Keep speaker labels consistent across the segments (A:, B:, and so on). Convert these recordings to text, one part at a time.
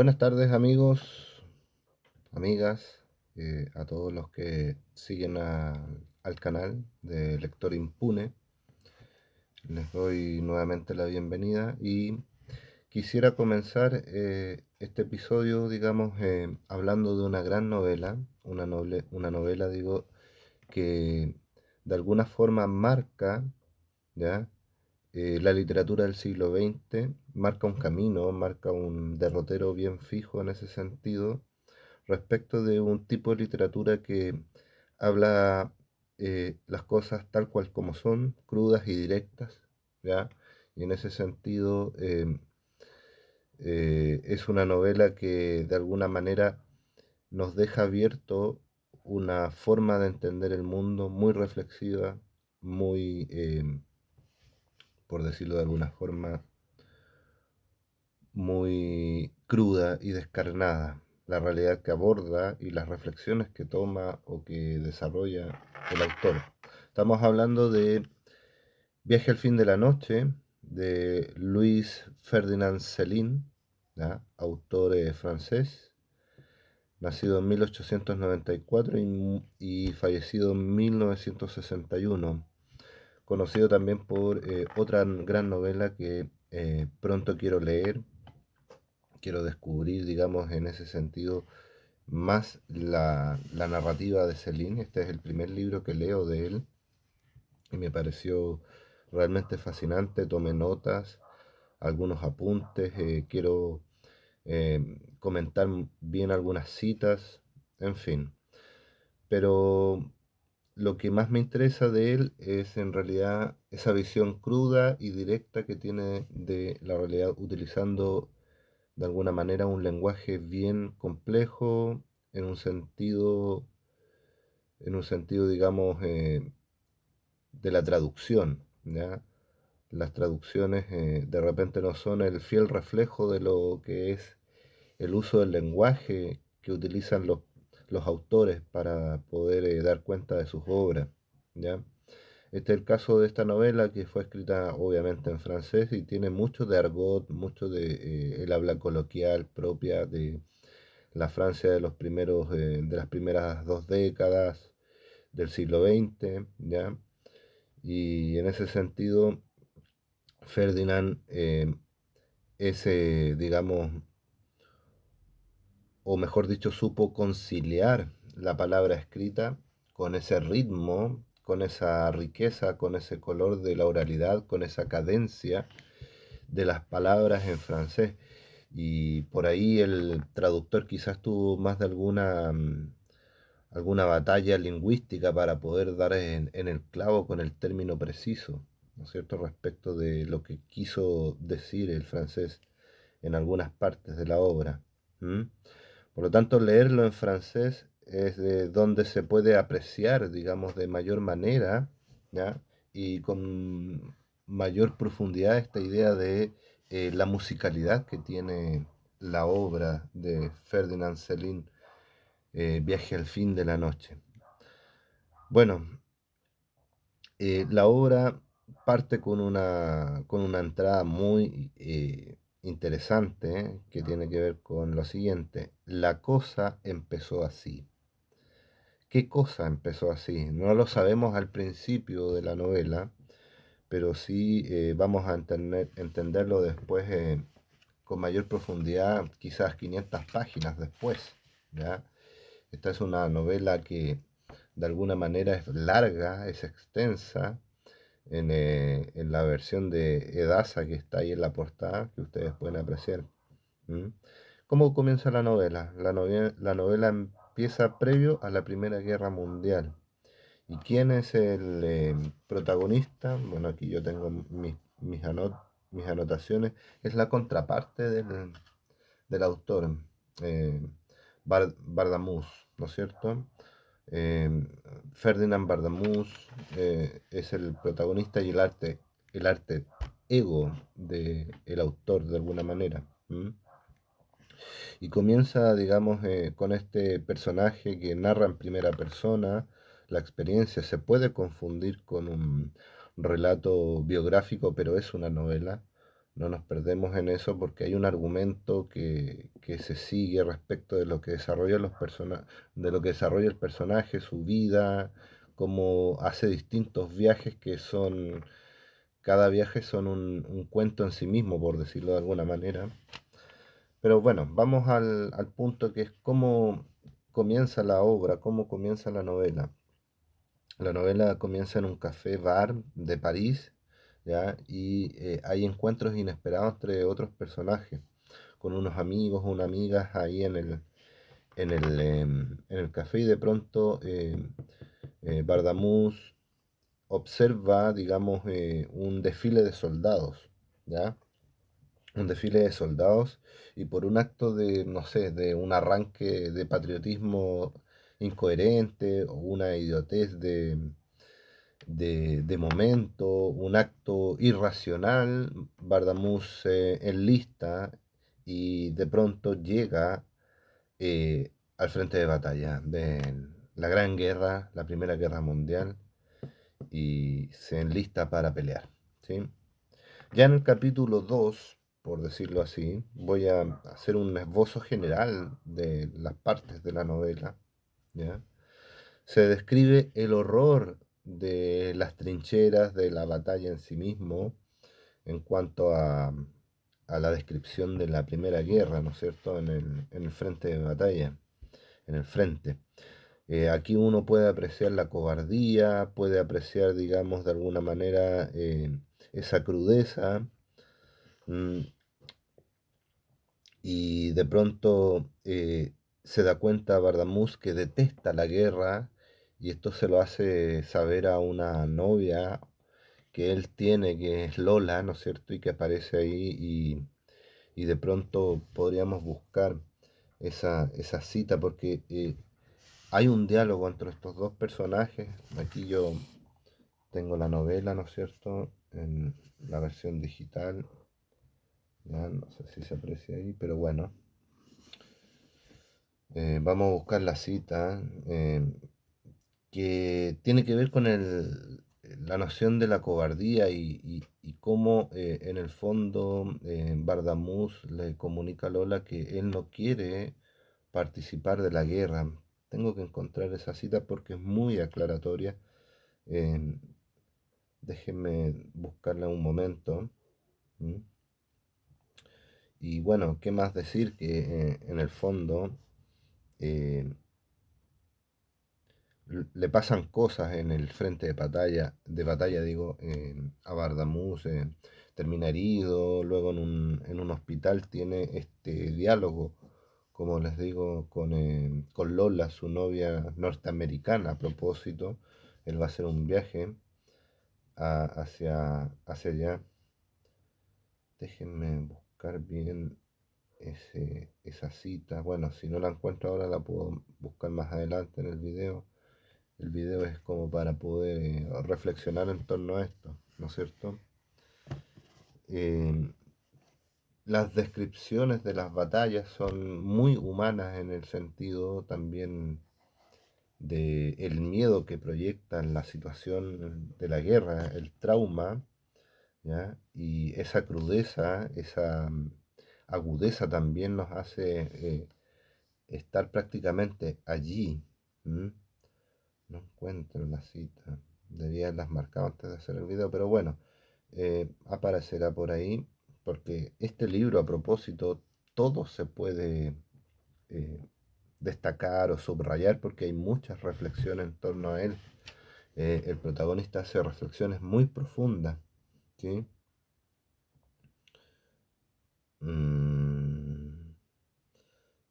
A: Buenas tardes amigos, amigas, a todos los que siguen al canal de Lector Impune. Les doy nuevamente la bienvenida y quisiera comenzar este episodio, digamos, hablando de una gran novela, una novela, digo, que de alguna forma marca, ¿ya? La literatura del siglo XX, marca un camino, marca un derrotero bien fijo en ese sentido respecto de un tipo de literatura que habla las cosas tal cual como son, crudas y directas, ¿ya? Y en ese sentido es una novela que de alguna manera nos deja abierto una forma de entender el mundo muy reflexiva, muy, por decirlo de alguna forma, muy cruda y descarnada, la realidad que aborda y las reflexiones que toma o que desarrolla el autor. Estamos hablando de Viaje al fin de la noche, de Louis Ferdinand Céline, ¿ya? Autor francés, nacido en 1894 y fallecido en 1961, conocido también por otra gran novela que pronto quiero leer, quiero descubrir, digamos, en ese sentido, más la narrativa de Céline. Este es el primer libro que leo de él y me pareció realmente fascinante. Tomé notas, algunos apuntes, quiero comentar bien algunas citas, en fin. Pero lo que más me interesa de él es en realidad esa visión cruda y directa que tiene de la realidad utilizando de alguna manera un lenguaje bien complejo en un sentido, digamos, de la traducción, ¿ya? Las traducciones de repente no son el fiel reflejo de lo que es el uso del lenguaje que utilizan los autores para poder dar cuenta de sus obras, ¿ya? Este es el caso de esta novela que fue escrita obviamente en francés y tiene mucho de argot, mucho de el habla coloquial propia de la Francia de de las primeras 2 décadas del siglo XX, ¿ya? Y en ese sentido, Ferdinand es, digamos, o mejor dicho, supo conciliar la palabra escrita con ese ritmo, con esa riqueza, con ese color de la oralidad, con esa cadencia de las palabras en francés. Y por ahí el traductor quizás tuvo más de alguna batalla lingüística para poder dar en el clavo con el término preciso, ¿no es cierto?, respecto de lo que quiso decir el francés en algunas partes de la obra. ¿Mm? Por lo tanto, leerlo en francés es de donde se puede apreciar, digamos, de mayor manera, ¿ya? Y con mayor profundidad esta idea de la musicalidad que tiene la obra de Ferdinand Céline, Viaje al fin de la noche. Bueno, la obra parte con una entrada muy interesante, que tiene que ver con lo siguiente. La cosa empezó así. ¿Qué cosa empezó así? No lo sabemos al principio de la novela, pero sí vamos a entenderlo después con mayor profundidad, quizás 500 páginas después, ¿ya? Esta es una novela que de alguna manera es larga, es extensa, en la versión de Edasa que está ahí en la portada, que ustedes pueden apreciar. ¿Mm? ¿Cómo comienza la novela? La novela empieza previo a la Primera Guerra Mundial. ¿Y quién es el protagonista? Bueno, aquí yo tengo mis anotaciones. Es la contraparte del autor, eh, Bardamús, ¿no es cierto? Eh, Ferdinand Bardamús es el protagonista y el arte ego del autor de alguna manera. ¿M? Y comienza, digamos, con este personaje que narra en primera persona la experiencia. Se puede confundir con un relato biográfico, pero es una novela, No nos perdemos en eso porque hay un argumento que se sigue respecto de lo que desarrolla de lo que desarrolla el personaje, su vida, cómo hace distintos viajes que son, cada viaje son un cuento en sí mismo, por decirlo de alguna manera. Pero bueno, vamos al punto que es cómo comienza la obra, cómo comienza la novela. La novela comienza en un café bar de París, ¿ya? Y hay encuentros inesperados entre otros personajes, con unos amigos o unas amigas ahí en el café y de pronto Bardamús observa, digamos, un desfile de soldados, ¿ya? Un desfile de soldados y por un acto de, no sé, de un arranque de patriotismo incoherente o una idiotez de momento, un acto irracional, Bardamús se enlista y de pronto llega al frente de batalla de la Gran Guerra, la Primera Guerra Mundial, y se enlista para pelear, ¿sí? Ya en el capítulo 2 por decirlo así, voy a hacer un esbozo general de las partes de la novela, ¿ya? Se describe el horror de las trincheras, de la batalla en sí mismo, en cuanto a la descripción de la Primera Guerra, ¿no es cierto?, en el frente de batalla, en el frente. Aquí uno puede apreciar la cobardía, puede apreciar, digamos, de alguna manera esa crudeza, mm, y de pronto se da cuenta Bardamús que detesta la guerra y esto se lo hace saber a una novia que él tiene, que es Lola, ¿no es cierto? Y que aparece ahí y de pronto podríamos buscar esa cita porque hay un diálogo entre estos dos personajes. Aquí yo tengo la novela, ¿no es cierto? En la versión digital. Ya no sé si se aprecia ahí, pero bueno. Vamos a buscar la cita que tiene que ver con la noción de la cobardía y cómo en el fondo Bardamús le comunica a Lola que él no quiere participar de la guerra. Tengo que encontrar esa cita porque es muy aclaratoria. eh, Déjenme buscarla un momento. ¿M? Y bueno, ¿qué más decir? Que en el fondo eh, le pasan cosas en el frente de batalla digo, a Bardamús, termina herido, luego en un hospital tiene este diálogo, como les digo, con Lola, su novia norteamericana, a propósito, él va a hacer un viaje hacia allá. Déjenme buscar bien esa cita. Bueno, si no la encuentro ahora la puedo buscar más adelante en el video. El video es como para poder reflexionar en torno a esto, ¿no es cierto? Eh, las descripciones de las batallas son muy humanas en el sentido también de el miedo que proyectan la situación de la guerra, el trauma, ¿ya? Y esa crudeza, esa agudeza también nos hace estar prácticamente allí. ¿M? No encuentro la cita. Debía haberlas marcado antes de hacer el video, pero bueno, aparecerá por ahí, porque este libro, a propósito, todo se puede eh, destacar o subrayar porque hay muchas reflexiones en torno a él. El protagonista hace reflexiones muy profundas, ¿sí? Mm,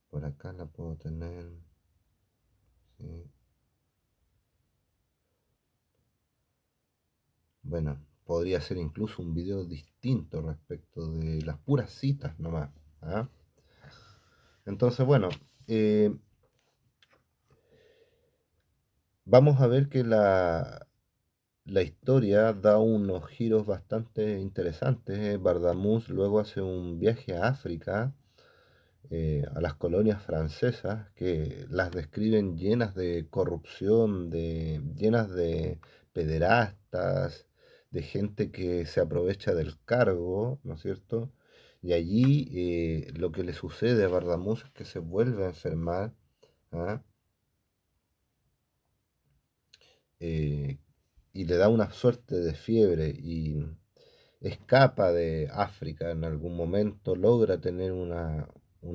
A: por acá la puedo tener, ¿sí? Bueno, podría ser incluso un video distinto respecto de las puras citas nomás. ¿Ah? Entonces, bueno, eh, vamos a ver que la historia da unos giros bastante interesantes. Bardamús luego hace un viaje a África, a las colonias francesas, que las describen llenas de corrupción, llenas de pederastas, de gente que se aprovecha del cargo, ¿no es cierto? Y allí lo que le sucede a Bardamuz es que se vuelve a enfermar, ¿ah? Eh, y le da una suerte de fiebre y escapa de África en algún momento, logra tener una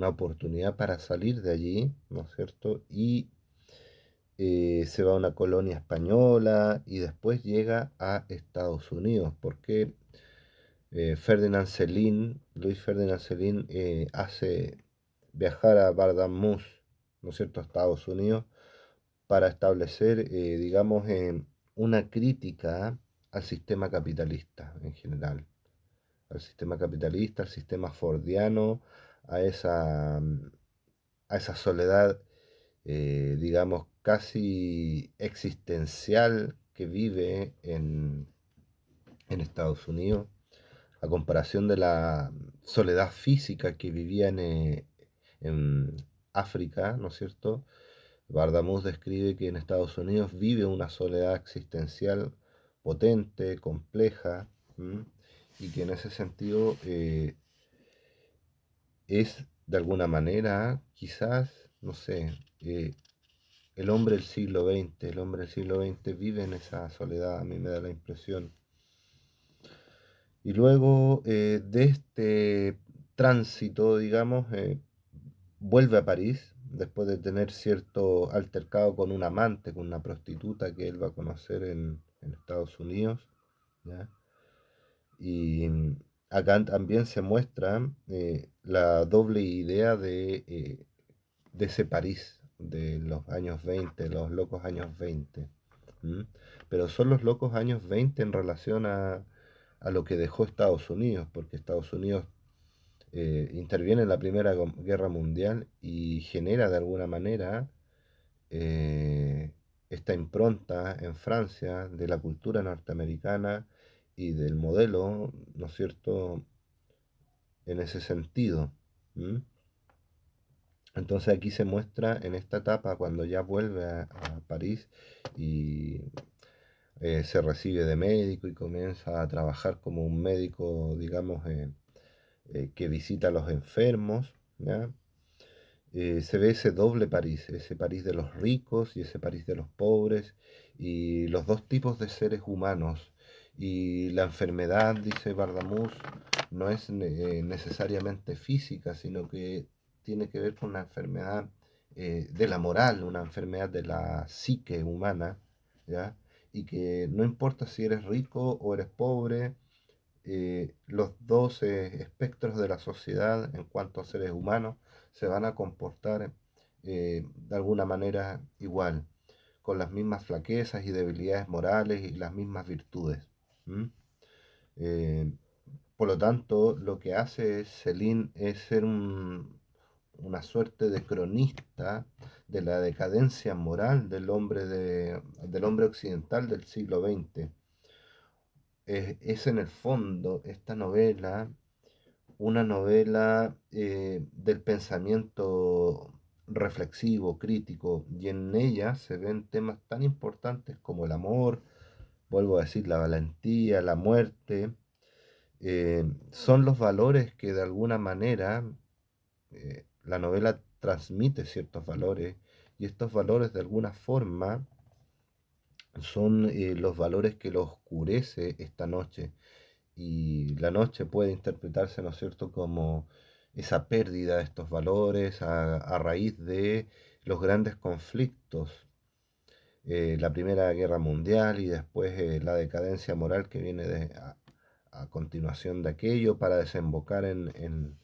A: oportunidad para salir de allí, ¿no es cierto? Y se va a una colonia española y después llega a Estados Unidos, porque Luis Ferdinand Celín, hace viajar a Bardamuz, ¿no es cierto?, a Estados Unidos para establecer, digamos, una crítica al sistema capitalista en general, al sistema capitalista, al sistema fordiano, a esa soledad, digamos, casi existencial que vive en Estados Unidos, a comparación de la soledad física que vivía en África, ¿no es cierto? Bardamuz describe que en Estados Unidos vive una soledad existencial potente, compleja, ¿m? Y que en ese sentido es de alguna manera, quizás, no sé, el hombre del siglo XX, el hombre del siglo XX vive en esa soledad, a mí me da la impresión. Y luego de este tránsito, digamos, vuelve a París después de tener cierto altercado con un amante, con una prostituta que él va a conocer en Estados Unidos, ¿ya? Y acá también se muestra la doble idea de ese París de los años 20, los locos años 20. ¿M? Pero son los locos años 20 en relación a lo que dejó Estados Unidos, porque Estados Unidos interviene en la Primera Guerra Mundial y genera de alguna manera eh, esta impronta en Francia de la cultura norteamericana y del modelo, ¿no es cierto?, en ese sentido. ¿M? Entonces aquí se muestra en esta etapa cuando ya vuelve a París y se recibe de médico y comienza a trabajar como un médico, digamos, que visita a los enfermos, ¿ya? Se ve ese doble París, ese París de los ricos y ese París de los pobres, y los dos tipos de seres humanos. Y la enfermedad, dice Bardamuz, no es necesariamente física, sino que tiene que ver con una enfermedad de la moral, una enfermedad de la psique humana, ¿ya? Y que no importa si eres rico o eres pobre, los dos espectros de la sociedad en cuanto a seres humanos se van a comportar de alguna manera igual, con las mismas flaquezas y debilidades morales y las mismas virtudes. ¿M? Eh, por lo tanto, lo que hace Céline es ser una suerte de cronista de la decadencia moral del hombre occidental del siglo XX. Es en el fondo esta novela una novela del pensamiento reflexivo, crítico, y en ella se ven temas tan importantes como el amor, vuelvo a decir, la valentía, la muerte. Son los valores que de alguna manera la novela transmite ciertos valores, y estos valores de alguna forma son los valores que lo oscurece esta noche. Y la noche puede interpretarse, ¿no es cierto?, como esa pérdida de estos valores a raíz de los grandes conflictos, la Primera Guerra Mundial y después la decadencia moral que viene a continuación de aquello para desembocar en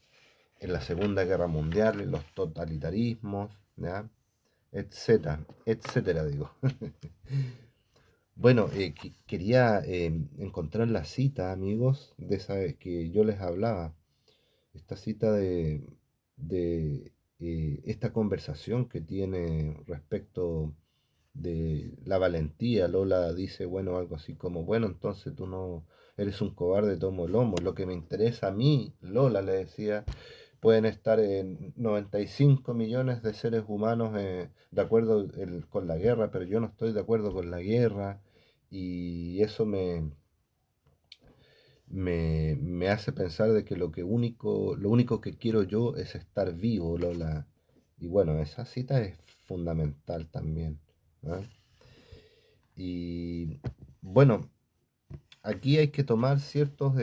A: la Segunda Guerra Mundial, en los totalitarismos, ¿ya? Etcétera, etcétera, digo. Bueno, quería encontrar la cita, amigos, de esa que yo les hablaba, esta cita de esta conversación que tiene respecto de la valentía. Lola dice, bueno, algo así como, bueno, entonces tú no eres un cobarde, tomo lomo. Lo que me interesa a mí, Lola le decía, pueden estar en 95 millones de seres humanos de acuerdo con la guerra, pero yo no estoy de acuerdo con la guerra y eso me hace pensar de que lo único que quiero yo es estar vivo, Lola. Y bueno, esa cita es fundamental también. ¿Ah? Y bueno, aquí hay que tomar ciertos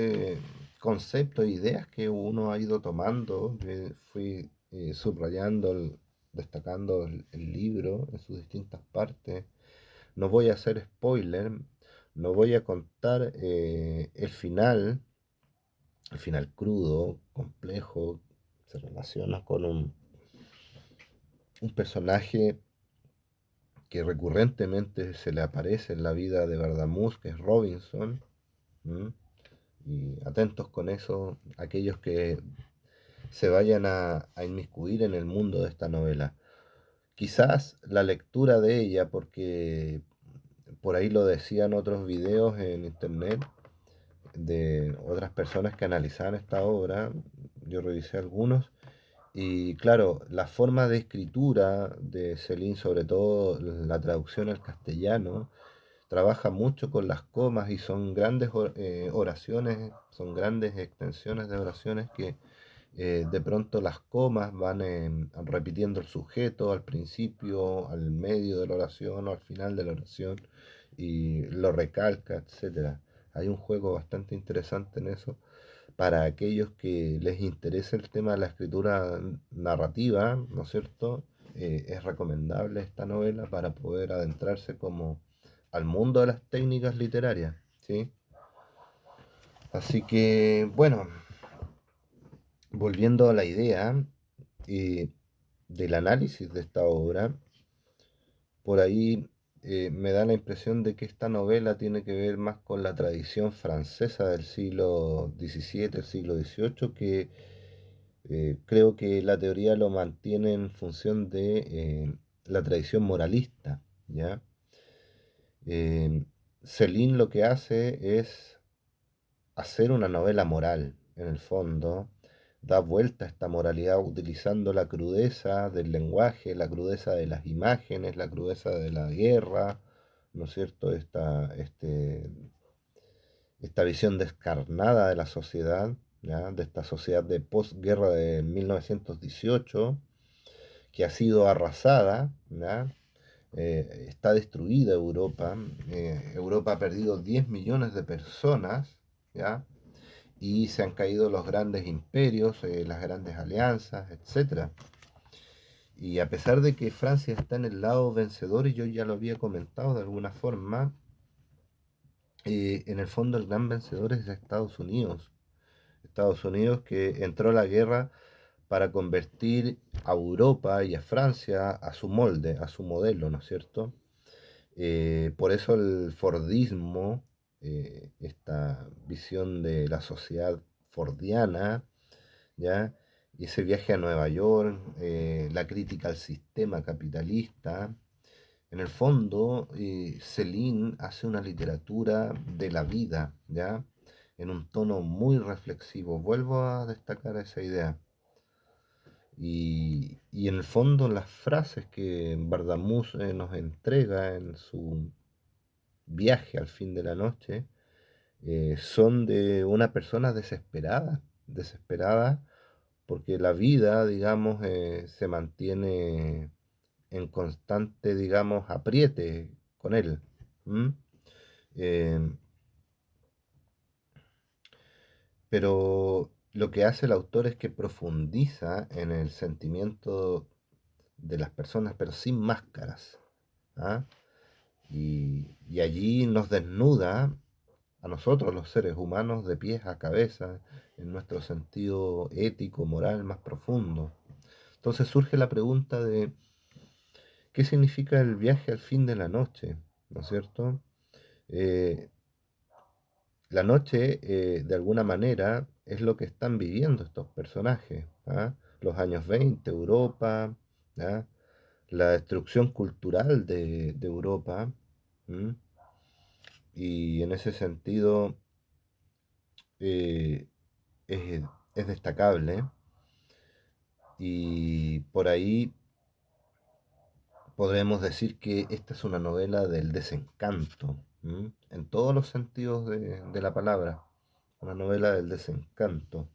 A: conceptos e ideas que uno ha ido tomando. Yo fui subrayando, destacando el libro en sus distintas partes. No voy a hacer spoiler, no voy a contar el final crudo, complejo, se relaciona con un personaje que recurrentemente se le aparece en la vida de Bardamus, que es Robinson. ¿M? Y atentos con eso, aquellos que se vayan a inmiscuir en el mundo de esta novela. Quizás la lectura de ella, porque por ahí lo decían otros videos en internet de otras personas que analizaban esta obra, yo revisé algunos, y claro, la forma de escritura de Celine, sobre todo la traducción al castellano, trabaja mucho con las comas y son grandes oraciones, son grandes extensiones de oraciones que de pronto las comas van repitiendo el sujeto al principio, al medio de la oración o al final de la oración y lo recalca, etcétera. Hay un juego bastante interesante en eso para aquellos que les interesa el tema de la escritura narrativa, ¿no es cierto? Es recomendable esta novela para poder adentrarse como al mundo de las técnicas literarias, ¿sí? Así que, bueno, volviendo a la idea eh, del análisis de esta obra, por ahí me da la impresión de que esta novela tiene que ver más con la tradición francesa del siglo XVII, el siglo XVIII, que creo que la teoría lo mantiene en función de la tradición moralista, ¿ya? Eh, Céline lo que hace es hacer una novela moral, en el fondo, da vuelta a esta moralidad utilizando la crudeza del lenguaje, la crudeza de las imágenes, la crudeza de la guerra, ¿no es cierto? Esta visión descarnada de la sociedad, ¿ya? De esta sociedad de posguerra de 1918, que ha sido arrasada, ¿ya? Está destruida Europa, Europa ha perdido 10 millones de personas, ¿ya? Y se han caído los grandes imperios, las grandes alianzas, etcétera. Y a pesar de que Francia está en el lado vencedor, y yo ya lo había comentado de alguna forma, en el fondo el gran vencedor es Estados Unidos. Estados Unidos que entró a la guerra para convertir a Europa y a Francia a su molde, a su modelo, ¿no es cierto? Por eso el Fordismo, esta visión de la sociedad fordiana, ¿ya? Y ese viaje a Nueva York, la crítica al sistema capitalista. En el fondo, Céline hace una literatura de la vida, ¿ya? En un tono muy reflexivo. Vuelvo a destacar esa idea. Y en el fondo, las frases que Bardamus nos entrega en su viaje al fin de la noche son de una persona desesperada, desesperada porque la vida, digamos, se mantiene en constante, digamos, apriete con él. ¿M? Eh, pero lo que hace el autor es que profundiza en el sentimiento de las personas, pero sin máscaras. ¿Ah? Y allí nos desnuda a nosotros, los seres humanos, de pies a cabeza, en nuestro sentido ético, moral más profundo. Entonces surge la pregunta de qué significa el viaje al fin de la noche, ¿no es cierto? Eh, la noche, de alguna manera, es lo que están viviendo estos personajes. ¿Ah? Los años 20, Europa, ¿ah? La destrucción cultural de Europa. ¿M? Y en ese sentido eh, es, es destacable. Y por ahí podremos decir que esta es una novela del desencanto, ¿m? En todos los sentidos de la palabra. una novela del desencanto.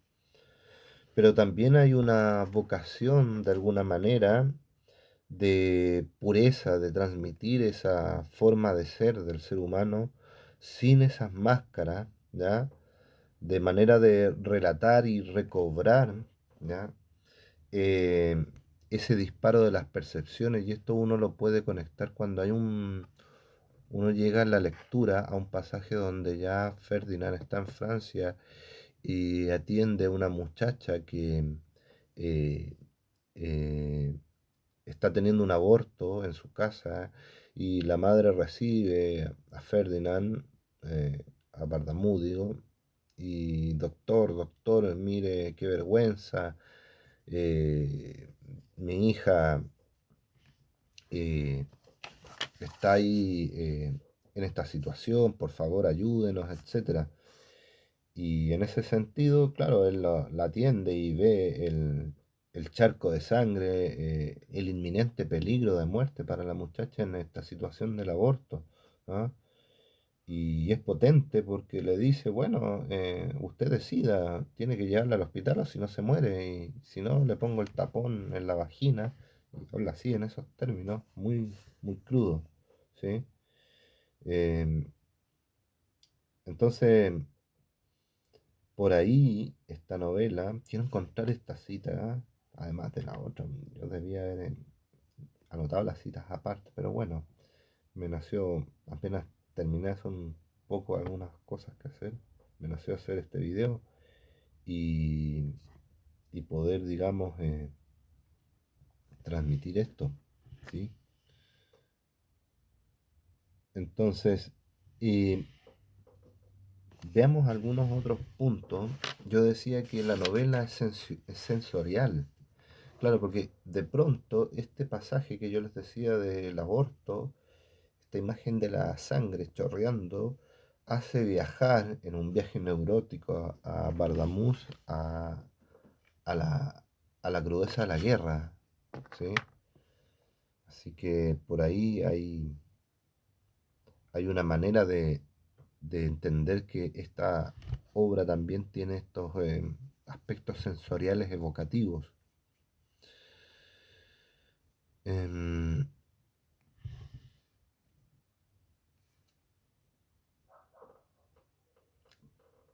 A: Pero también hay una vocación, de alguna manera, de pureza, de transmitir esa forma de ser del ser humano sin esas máscaras, ¿ya? De manera de relatar y recobrar, ¿ya? Eh, ese disparo de las percepciones, y esto uno lo puede conectar cuando uno llega en la lectura a un pasaje donde ya Ferdinand está en Francia y atiende a una muchacha que eh, eh, está teniendo un aborto en su casa y la madre recibe a Ferdinand, a Bardamú, digo, y doctor, mire qué vergüenza, mi hija eh, está ahí en esta situación, por favor ayúdenos, etcétera. Y en ese sentido, claro, él la atiende y ve el charco de sangre, el inminente peligro de muerte para la muchacha en esta situación del aborto. ¿Ah? Y es potente porque le dice, bueno, usted decida, tiene que llevarla al hospital o si no se muere, y si no, le pongo el tapón en la vagina. Y habla así en esos términos, muy, muy crudo. ¿Sí? Em, entonces, por ahí, esta novela, quiero encontrar esta cita, además de la otra. Yo debía haber anotado las citas aparte, pero bueno, me nació, apenas terminé, son poco algunas cosas que hacer, me nació hacer este video y, y poder, digamos, transmitir esto, ¿sí? Entonces, y veamos algunos otros puntos. Yo decía que la novela es sensorial. Claro, porque de pronto este pasaje que yo les decía del aborto, esta imagen de la sangre chorreando, hace viajar en un viaje neurótico a Bardamús a la, a la crudeza de la guerra, ¿sí? Así que por ahí hay una manera de entender que esta obra también tiene estos aspectos sensoriales evocativos. Em,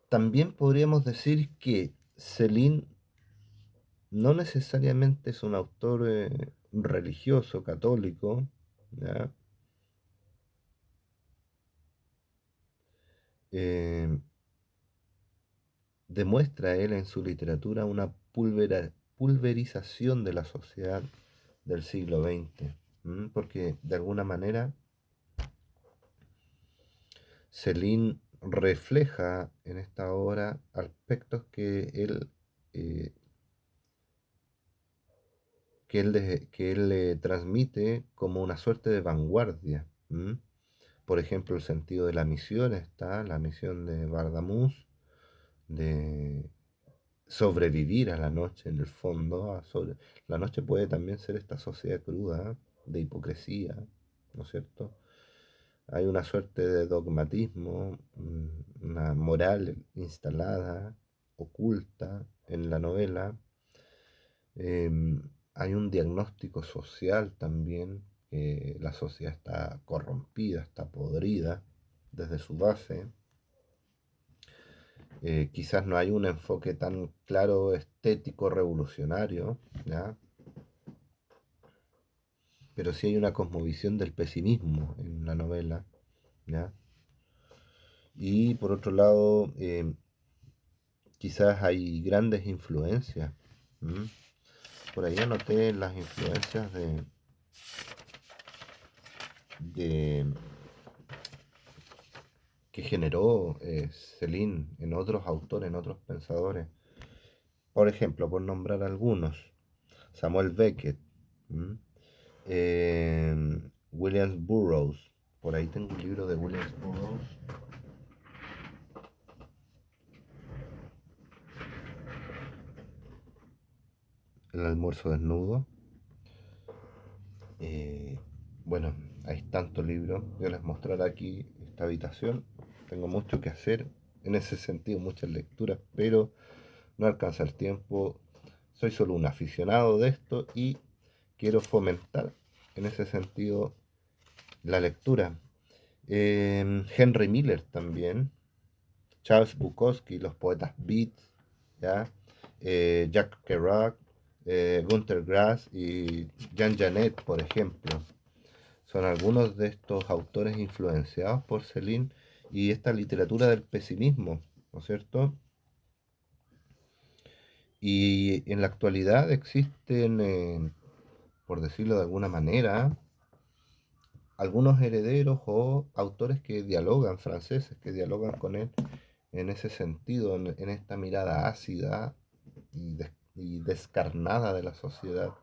A: También podríamos decir que Céline no necesariamente es un autor religioso, católico, ¿ya? Eh, Demuestra él en su literatura una pulverización de la sociedad del siglo XX, porque de alguna manera Céline refleja en esta obra aspectos eh, que él le transmite como una suerte de vanguardia. Por ejemplo, el sentido de la misión está, la misión de Bardamús, de sobrevivir a la noche en el fondo. La noche puede también ser esta sociedad cruda de hipocresía, ¿no es cierto? Hay una suerte de dogmatismo, una moral instalada, oculta en la novela. Hay un diagnóstico social también, que la sociedad está corrompida, está podrida desde su base. Quizás no hay un enfoque tan claro estético revolucionario, ¿ya? Pero sí hay una cosmovisión del pesimismo en la novela, ¿ya? Y por otro lado, quizás hay grandes influencias. ¿M? Por ahí anoté las influencias de que generó Céline en otros autores, en otros pensadores. Por ejemplo, por nombrar algunos, Samuel Beckett, ¿m? Williams Burroughs. Por ahí tengo un libro de Williams Burroughs. El almuerzo desnudo. Eh, bueno, hay tantos libros. Yo les mostraré aquí esta habitación. Tengo mucho que hacer en ese sentido muchas lecturas, pero no alcanza el tiempo. Soy solo un aficionado de esto y quiero fomentar en ese sentido la lectura. Henry Miller también, Charles Bukowski, los poetas Beats, ¿ya? Jack Kerouac, Günter Grass y Jean Genet, por ejemplo. Son algunos de estos autores influenciados por Céline y esta literatura del pesimismo, ¿no es cierto? Y en la actualidad existen, por decirlo de alguna manera, algunos herederos o autores que dialogan, franceses, que dialogan con él en ese sentido, en esta mirada ácida y descarnada de la sociedad.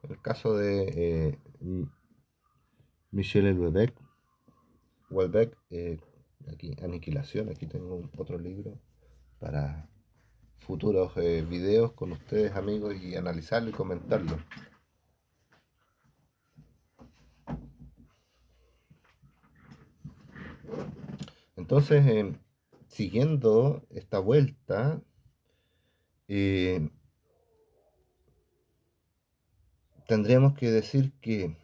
A: En el caso de Michel Houellebecq, aquí, Aniquilación, aquí tengo otro libro para futuros videos con ustedes amigos y analizarlo y comentarlo. Entonces, siguiendo esta vuelta, eh, tendríamos que decir que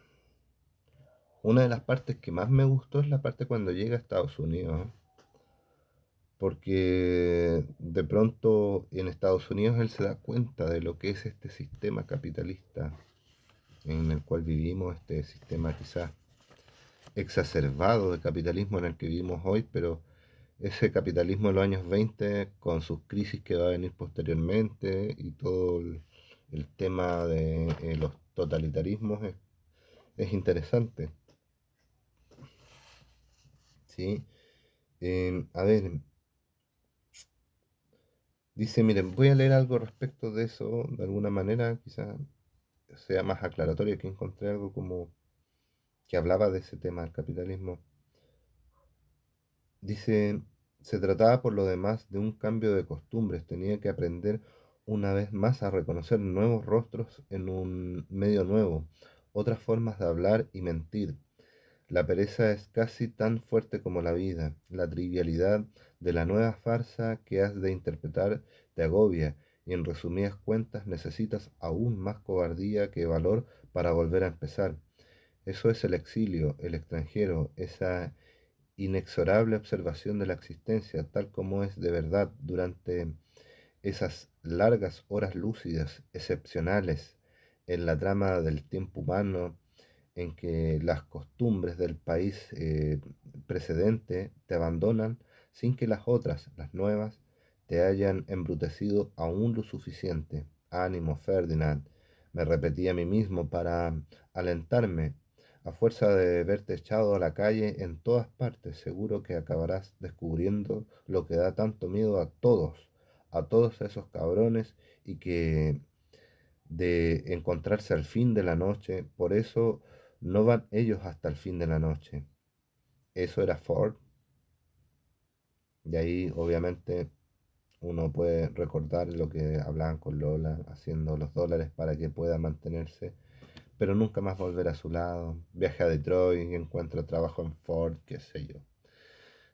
A: una de las partes que más me gustó es la parte cuando llega a Estados Unidos, ¿eh? Porque de pronto en Estados Unidos él se da cuenta de lo que es este sistema capitalista en el cual vivimos, este sistema quizás exacerbado de capitalismo en el que vivimos hoy, pero ese capitalismo de los años 20 con sus crisis que va a venir posteriormente y todo el tema de los totalitarismos es interesante, ¿sí? A ver, dice, miren, voy a leer algo respecto de eso, de alguna manera, quizás sea más aclaratorio, que encontré algo como que hablaba de ese tema del capitalismo. Dice, se trataba por lo demás de un cambio de costumbres, tenía que aprender una vez más a reconocer nuevos rostros en un medio nuevo, otras formas de hablar y mentir. La pereza es casi tan fuerte como la vida, la trivialidad de la nueva farsa que has de interpretar te agobia y en resumidas cuentas necesitas aún más cobardía que valor para volver a empezar. Eso es el exilio, el extranjero, esa inexorable observación de la existencia tal como es de verdad durante esas largas horas lúcidas, excepcionales, en la trama del tiempo humano, en que las costumbres del país precedente te abandonan sin que las otras, las nuevas, te hayan embrutecido aún lo suficiente. Ánimo, Ferdinand, me repetí a mí mismo para alentarme, a fuerza de verte echado a la calle en todas partes, seguro que acabarás descubriendo lo que da tanto miedo a todos esos cabrones, y que de encontrarse al fin de la noche, por eso no van ellos hasta el fin de la noche. Eso era Ford, y ahí obviamente uno puede recordar lo que hablaban con Lola, haciendo los dólares para que pueda mantenerse, pero nunca más volver a su lado. Viaja a Detroit y encuentra trabajo en Ford, qué sé yo.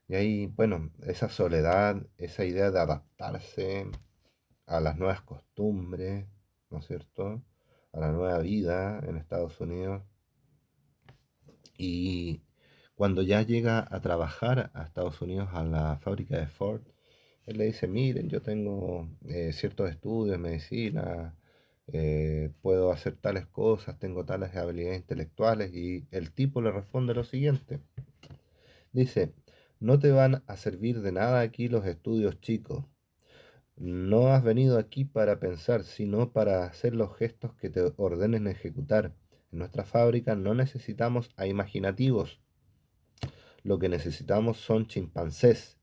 A: Y ahí, bueno, esa soledad, esa idea de adaptarse a las nuevas costumbres, ¿no es cierto? A la nueva vida en Estados Unidos. Y cuando ya llega a trabajar a Estados Unidos a la fábrica de Ford, él le dice, miren, yo tengo ciertos estudios en medicina, puedo hacer tales cosas, tengo tales habilidades intelectuales, y el tipo le responde lo siguiente. Dice, no te van a servir de nada aquí los estudios chicos. No has venido aquí para pensar, sino para hacer los gestos que te ordenen ejecutar. En nuestra fábrica no necesitamos a imaginativos. Lo que necesitamos son chimpancés.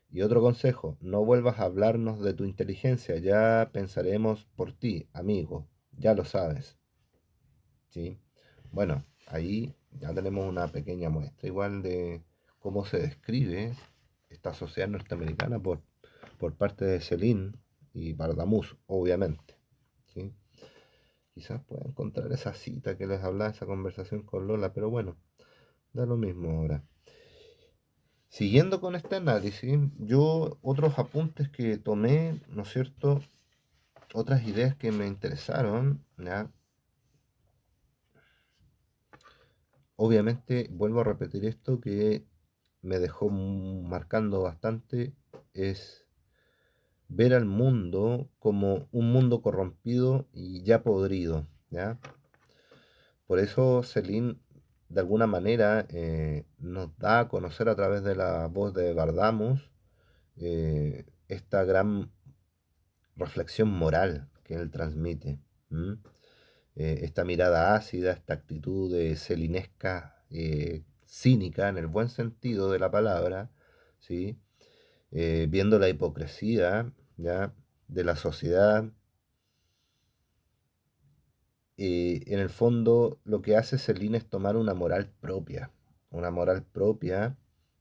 A: Y otro consejo, no vuelvas a hablarnos de tu inteligencia, ya pensaremos por ti, amigo, ya lo sabes. ¿Sí? Bueno, ahí ya tenemos una pequeña muestra igual de cómo se describe esta sociedad norteamericana por parte de Celine y Bardamus, obviamente. ¿Sí? Quizás pueda encontrar esa cita que les hablaba, esa conversación con Lola, pero bueno, da lo mismo ahora. Siguiendo con este análisis, yo otros apuntes que tomé, ¿no es cierto? Otras ideas que me interesaron, ¿ya? Obviamente, vuelvo a repetir esto que me dejó marcando bastante, es ver al mundo como un mundo corrompido y ya podrido, ¿ya? Por eso Celine, de alguna manera, nos da a conocer a través de la voz de Bardamus esta gran reflexión moral que él transmite. ¿M? Esta mirada ácida, esta actitud celinesca, cínica en el buen sentido de la palabra, ¿sí? Viendo la hipocresía, ¿ya? De la sociedad. En el fondo, lo que hace Celine es tomar una moral propia,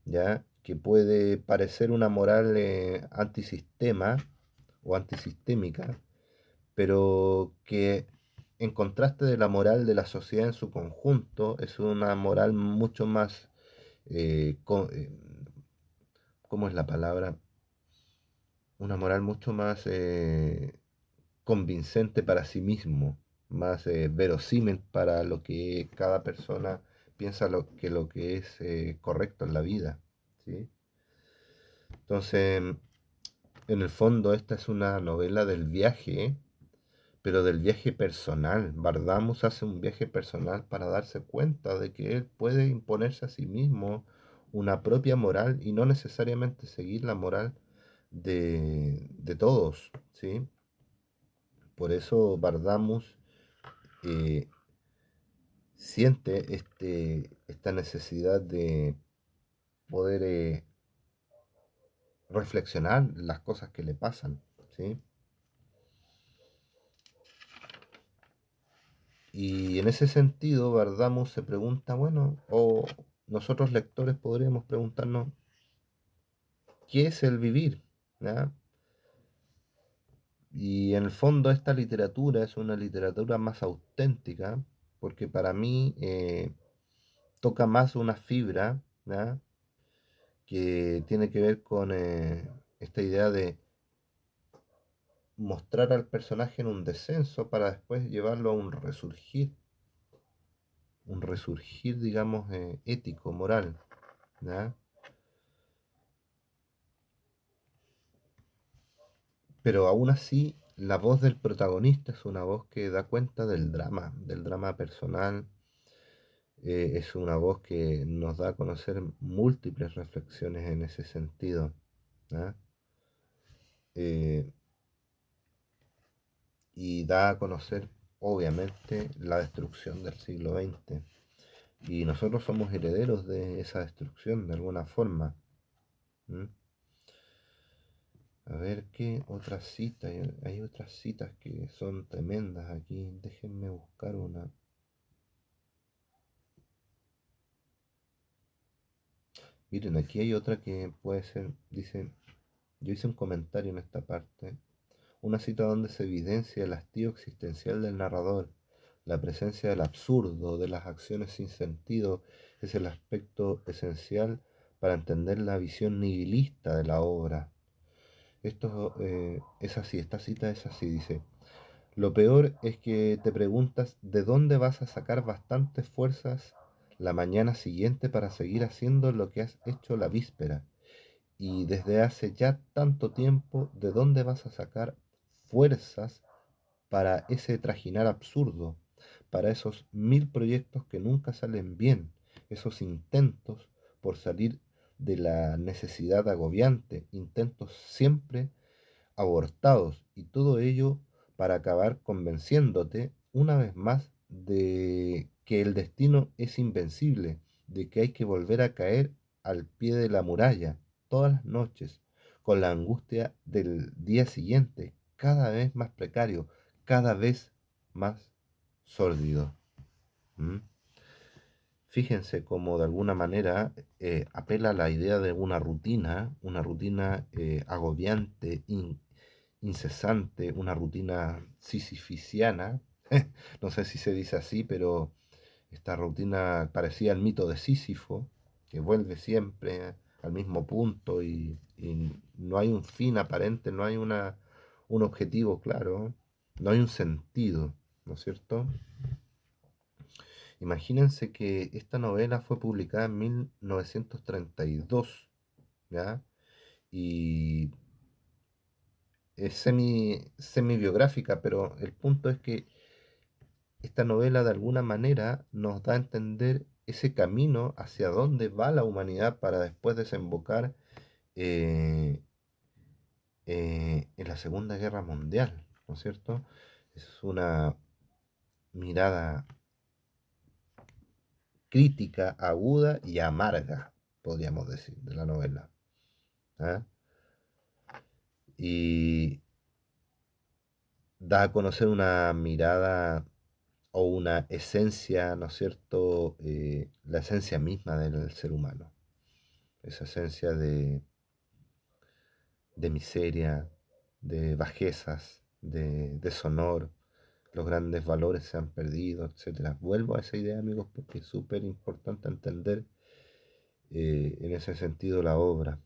A: ¿ya? Que puede parecer una moral antisistema o antisistémica, pero que en contraste de la moral de la sociedad en su conjunto, es una moral mucho más, ¿cómo es la palabra? Una moral mucho más convincente para sí mismo, más verosímil para lo que cada persona piensa lo que es correcto en la vida, ¿sí? Entonces, en el fondo, esta es una novela del viaje, pero del viaje personal. Bardamus hace un viaje personal para darse cuenta de que él puede imponerse a sí mismo una propia moral y no necesariamente seguir la moral de todos, ¿sí? Por eso Bardamus eh, siente esta necesidad de poder reflexionar las cosas que le pasan, ¿sí? Y en ese sentido, Bardamus se pregunta, bueno, o nosotros lectores podríamos preguntarnos, ¿qué es el vivir? ¿Ya? Y en el fondo esta literatura es una literatura más auténtica, porque para mí toca más una fibra, ¿ya? Que tiene que ver con esta idea de mostrar al personaje en un descenso para después llevarlo a un resurgir, digamos, ético, moral, ¿ya? Pero aún así, la voz del protagonista es una voz que da cuenta del drama personal, es una voz que nos da a conocer múltiples reflexiones en ese sentido, ¿ya? Eh, y da a conocer, obviamente, la destrucción del siglo XX. Y nosotros somos herederos de esa destrucción de alguna forma. ¿M? A ver qué otras citas. Hay otras citas que son tremendas aquí. Déjenme buscar una. Miren, aquí hay otra que puede ser, dice, yo hice un comentario en esta parte, una cita donde se evidencia el hastío existencial del narrador, la presencia del absurdo, de las acciones sin sentido, es el aspecto esencial para entender la visión nihilista de la obra. Esto es así, esta cita es así, dice. Lo peor es que te preguntas de dónde vas a sacar bastantes fuerzas la mañana siguiente para seguir haciendo lo que has hecho la víspera. Y desde hace ya tanto tiempo, ¿de dónde vas a sacar fuerzas para ese trajinar absurdo, para esos mil proyectos que nunca salen bien, esos intentos por salir de la necesidad agobiante, intentos siempre abortados y todo ello para acabar convenciéndote una vez más de que el destino es invencible, de que hay que volver a caer al pie de la muralla todas las noches, con la angustia del día siguiente, cada vez más precario, cada vez más sórdido. ¿Mm? Fíjense cómo de alguna manera apela a la idea de una rutina agobiante, incesante, una rutina sisificiana. No sé si se dice así, pero esta rutina parecía el mito de Sísifo, que vuelve siempre al mismo punto y no hay un fin aparente, no hay un objetivo claro, no hay un sentido, ¿no es cierto? Imagínense que esta novela fue publicada en 1932, ¿ya? Y es semi biográfica, pero el punto es que esta novela de alguna manera nos da a entender ese camino hacia dónde va la humanidad para después desembocar eh, en la Segunda Guerra Mundial, ¿no es cierto? Es una mirada crítica, aguda y amarga, podríamos decir, de la novela. ¿Ah? Y da a conocer una mirada o una esencia, ¿no es cierto? La esencia misma del ser humano. Esa esencia de miseria, de bajezas, de deshonor, los grandes valores se han perdido, etcétera. Vuelvo a esa idea, amigos, porque es súper importante entender en ese sentido la obra.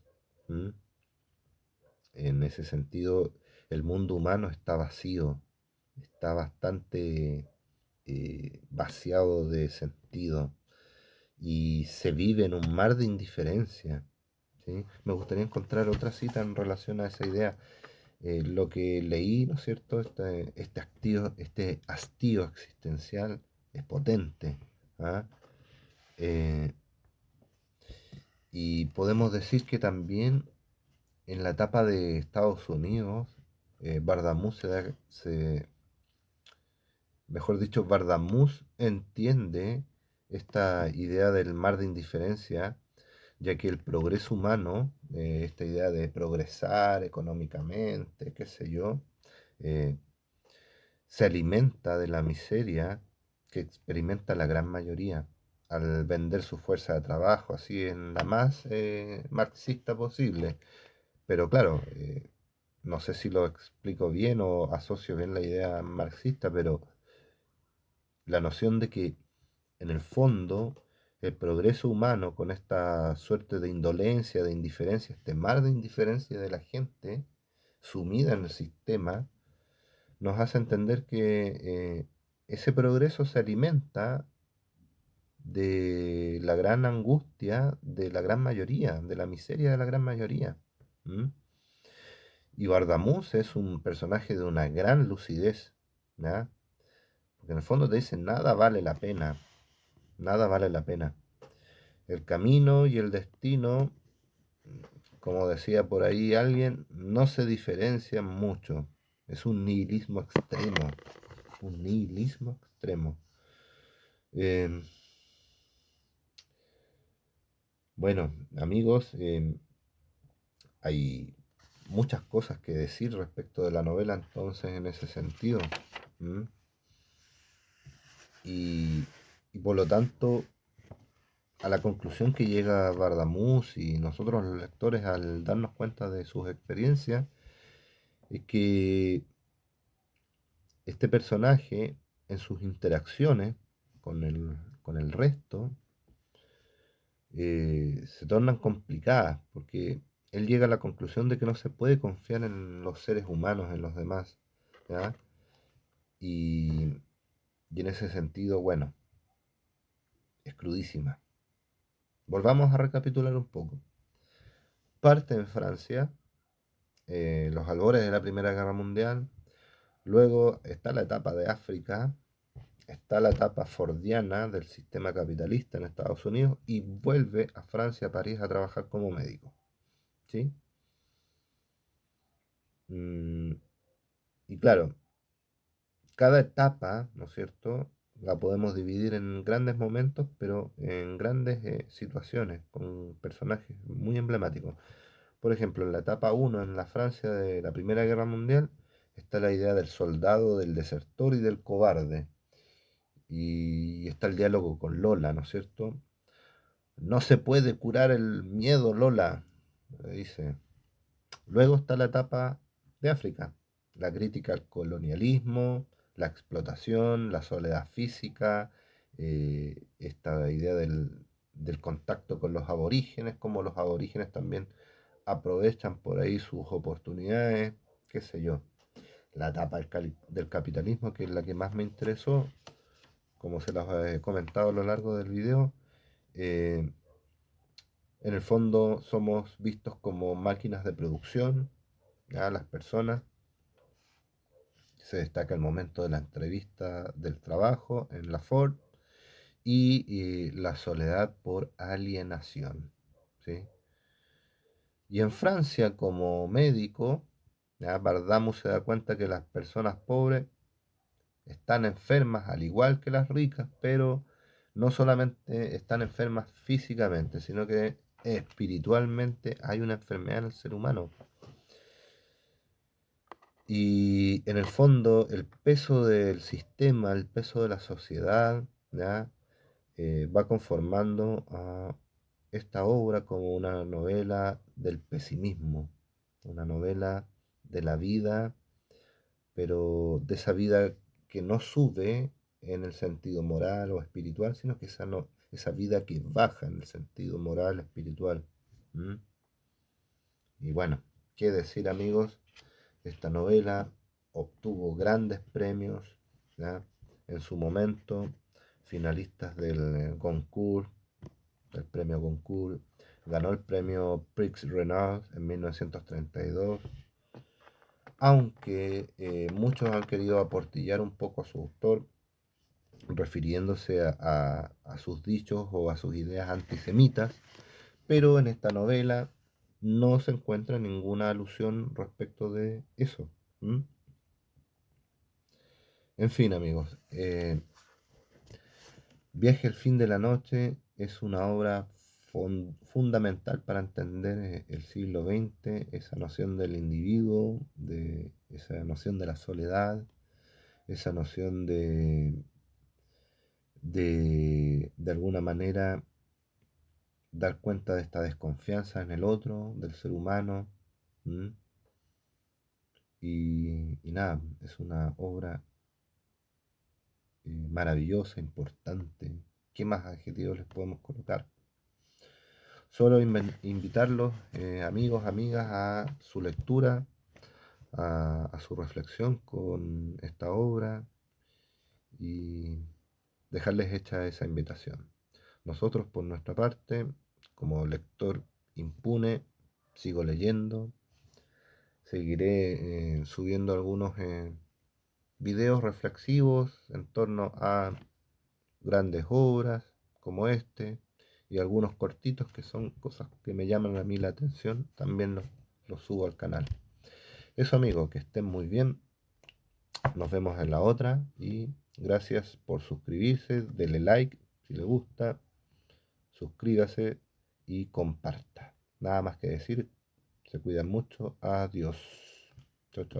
A: ¿M? En ese sentido, el mundo humano está vacío, está bastante vaciado de sentido y se vive en un mar de indiferencia. ¿Sí? Me gustaría encontrar otra cita en relación a esa idea. Lo que leí, ¿no es cierto? Este hastío existencial es potente. ¿Ah? Eh, y podemos decir que también en la etapa de Estados Unidos, Bardamuz mejor dicho, Bardamuz entiende esta idea del mar de indiferencia, ya que el progreso humano, esta idea de progresar económicamente, qué sé yo, eh, se alimenta de la miseria que experimenta la gran mayoría al vender su fuerza de trabajo, así en la más marxista posible. Pero claro, no sé si lo explico bien o asocio bien la idea marxista, pero la noción de que en el fondo el progreso humano con esta suerte de indolencia, de indiferencia, este mar de indiferencia de la gente sumida en el sistema, nos hace entender que ese progreso se alimenta de la gran angustia de la gran mayoría, de la miseria de la gran mayoría. ¿M? Y Bardamuz es un personaje de una gran lucidez, ¿ya? Porque en el fondo te dicen, nada vale la pena, nada vale la pena. El camino y el destino, como decía por ahí alguien, no se diferencian mucho. Es un nihilismo extremo, un nihilismo extremo. Eh, bueno, amigos, hay muchas cosas que decir respecto de la novela entonces en ese sentido. ¿M? Y, y por lo tanto, a la conclusión que llega Bardamuz y nosotros los lectores al darnos cuenta de sus experiencias, es que este personaje en sus interacciones con el resto se tornan complicadas porque él llega a la conclusión de que no se puede confiar en los seres humanos, en los demás, ¿ya? Y, y en ese sentido, bueno, es crudísima. Volvamos a recapitular un poco. Parte en Francia, los albores de la Primera Guerra Mundial, luego está la etapa de África, está la etapa fordiana del sistema capitalista en Estados Unidos y vuelve a Francia, a París, a trabajar como médico. ¿Sí? Mm, y claro, cada etapa, ¿no es cierto?, la podemos dividir en grandes momentos, pero en grandes situaciones, con personajes muy emblemáticos. Por ejemplo, en la etapa uno en la Francia de la Primera Guerra Mundial, está la idea del soldado, del desertor y del cobarde. Y está el diálogo con Lola, ¿no es cierto? No se puede curar el miedo, Lola, le dice. Luego está la etapa de África, la crítica al colonialismo, la explotación, la soledad física, esta idea del contacto con los aborígenes, como los aborígenes también aprovechan por ahí sus oportunidades, qué sé yo. La etapa del capitalismo, que es la que más me interesó, como se las he comentado a lo largo del video, eh, en el fondo somos vistos como máquinas de producción, ¿ya? Las personas. Se destaca el momento de la entrevista del trabajo en la Ford y la soledad por alienación, ¿sí? Y en Francia, como médico, ¿ya? Bardamus se da cuenta que las personas pobres están enfermas al igual que las ricas, pero no solamente están enfermas físicamente, sino que espiritualmente hay una enfermedad en el ser humano. Y en el fondo, el peso del sistema, el peso de la sociedad, ¿ya? Va conformando a esta obra como una novela del pesimismo, una novela de la vida, pero de esa vida que no sube en el sentido moral o espiritual, sino que esa vida que baja en el sentido moral, espiritual. ¿Mm? Y bueno, qué decir, amigos, esta novela obtuvo grandes premios, ¿ya? En su momento, finalistas del Goncourt, del premio Goncourt, ganó el premio Prix Renaud en 1932, aunque muchos han querido aportillar un poco a su autor, refiriéndose a sus dichos o a sus ideas antisemitas, pero en esta novela no se encuentra ninguna alusión respecto de eso. ¿Mm? En fin, amigos, Viaje al fin de la noche es una obra fundamental para entender el siglo XX, esa noción del individuo, esa noción de la soledad, esa noción de alguna manera dar cuenta de esta desconfianza en el otro, del ser humano. ¿Mm? Y nada, es una obra maravillosa, importante. ¿Qué más adjetivos les podemos colocar? Solo invitarlos, amigos, amigas, a su lectura, a su reflexión con esta obra y dejarles hecha esa invitación. Nosotros, por nuestra parte, como lector impune, sigo leyendo, seguiré subiendo algunos videos reflexivos en torno a grandes obras como este y algunos cortitos que son cosas que me llaman a mí la atención, también los subo al canal. Eso, amigos, que estén muy bien. Nos vemos en la otra y gracias por suscribirse, denle like si le gusta, suscríbase y comparta. Nada más que decir, se cuidan mucho. Adiós. Chao, chao.